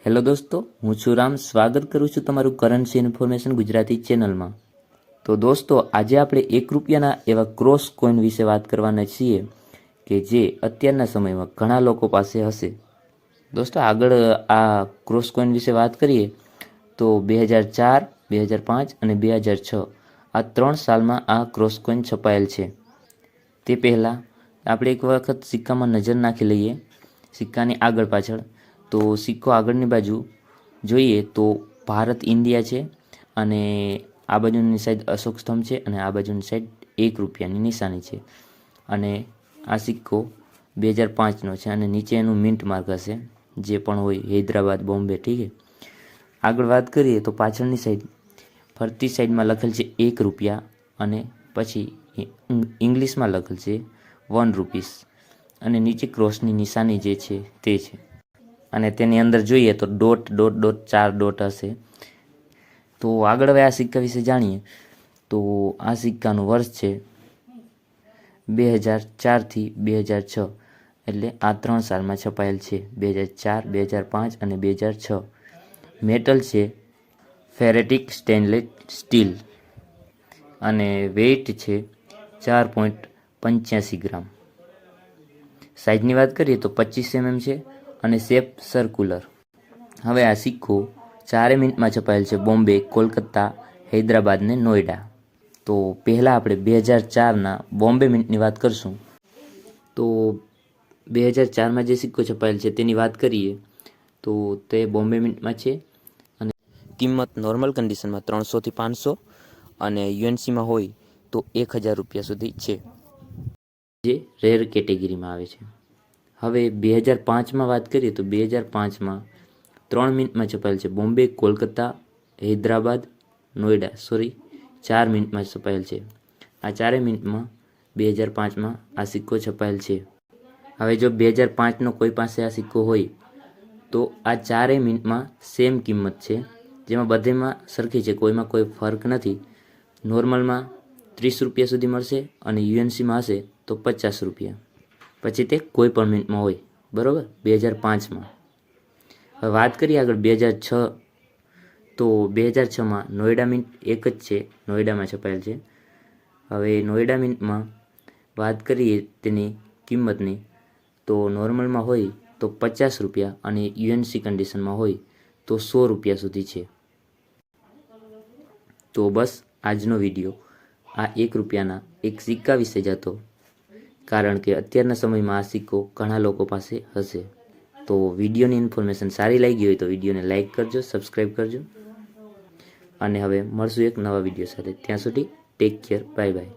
Hello દોસ્તો, હું છું રામ. સ્વાગત કરું છું તમારું કરન્સી ઇન્ફોર્મેશન ગુજરાતી ચેનલમાં. તો દોસ્તો, આજે આપણે ₹1 એવા ક્રોસ કોઈન વિશે વાત કરવાના છીએ કે જે અત્યારના સમયમાં ઘણા લોકો પાસે હશે. દોસ્તો, આગળ આ ક્રોસ કોઈન વિશે વાત કરીએ તો 2004, 2005 અને 2006 આ 3 સાલમાં આ ક્રોસ કોઈન છપાયેલ છે. તે પહેલાં આપણે એક વખત સિક્કામાં નજર નાખી લઈએ, સિક્કાની આગળ પાછળ. તો સિક્કો આગળની બાજુ જોઈએ તો ભારત ઇન્ડિયા છે, અને આ બાજુની સાઈડ અશોક સ્તંભ છે, અને આ બાજુની સાઈડ ₹1ની નિશાની છે. અને આ સિક્કો 2005નો છે, અને નીચે એનું મિન્ટ માર્ક હશે, જે પણ હોય, હૈદરાબાદ, બોમ્બે. ઠીક છે. આગળ વાત કરીએ તો પાછળની સાઈડ ફરતી સાઈડમાં લખેલ છે ₹1, અને પછી ઇંગ્લિશમાં લખેલ છે ₹1, અને નીચે ક્રોસની નિશાની જે છે તે છે. અને તેની અંદર જોઈએ તો ડોટ ડોટ ડોટ 4 ડોટ હશે. તો આગળ હવે આ સિક્કા વિશે જાણીએ તો આ સિક્કાનું વર્ષ છે 2004 થી 2006, એટલે આ 3 સાલમાં છપાયેલ છે. 2004, 2005 અને 2006. મેટલ છે ફેરેટિક સ્ટેનલેસ સ્ટીલ, અને વેઇટ છે 4.85 ગ્રામ. સાઇઝની વાત કરીએ તો 25 mm છે, અને શેપ સર્ક્યુલર. હવે આ સિક્કો 4 મિનિટમાં છપાયેલ છે બોમ્બે, કોલકાતા, હૈદરાબાદ ને નોઈડા. તો પહેલાં આપણે 2004ના બોમ્બે મિન્ટની વાત કરશું. તો 2004માં જે સિક્કો છપાયેલ છે તેની વાત કરીએ તો તે બોમ્બે મિન્ટમાં છે, અને કિંમત નોર્મલ કન્ડિશનમાં 300 થી 500, અને યુએનસીમાં હોય તો ₹1000 સુધી છે, જે રેર કેટેગરીમાં આવે છે. હવે 2005માં વાત કરીએ તો 2005માં 3 મિનિટમાં છપાયેલ છે બોમ્બે, કોલકાતા, હૈદરાબાદ, નોઈડા. 4 મિનિટમાં છપાયેલ છે. આ 4 મિનિટમાં 2005માં આ સિક્કો છપાયેલ છે. હવે જો 2005નો કોઈ પાસે આ સિક્કો હોય તો આ 4 મિનિટમાં સેમ કિંમત છે, જેમાં બધેમાં સરખી છે, કોઈમાં કોઈ ફરક નથી. નોર્મલમાં ₹30 સુધી મળશે, અને યુએનસીમાં હશે તો ₹50. પછી તે કોઈ પણ મિનિટમાં હોય, બરાબર. 2005માં. હવે વાત કરીએ આગળ 2006. તો 2006માં નોઈડા મિન્ટ એક જ છે, નોઈડામાં છપાયેલ છે. હવે નોઈડા મિન્ટમાં વાત કરીએ તેની કિંમતની, તો નોર્મલમાં હોય તો ₹50, અને યુએનસી કન્ડિશનમાં હોય તો ₹100 સુધી છે. તો બસ આજનો વિડીયો આ ₹1ના એક સિક્કા વિશે જ હતો, કારણ કે અત્યારના સમયમાં આ સિક્કો ઘણા લોકો પાસે હશે. તો વિડીયોની ઇન્ફોર્મેશન સારી લાગી હોય તો વિડીયોને લાઇક કરજો, સબસ્ક્રાઈબ કરજો, અને હવે મળશું એક નવા વિડીયો સાથે. ત્યાં સુધી ટેક કેર, બાય બાય.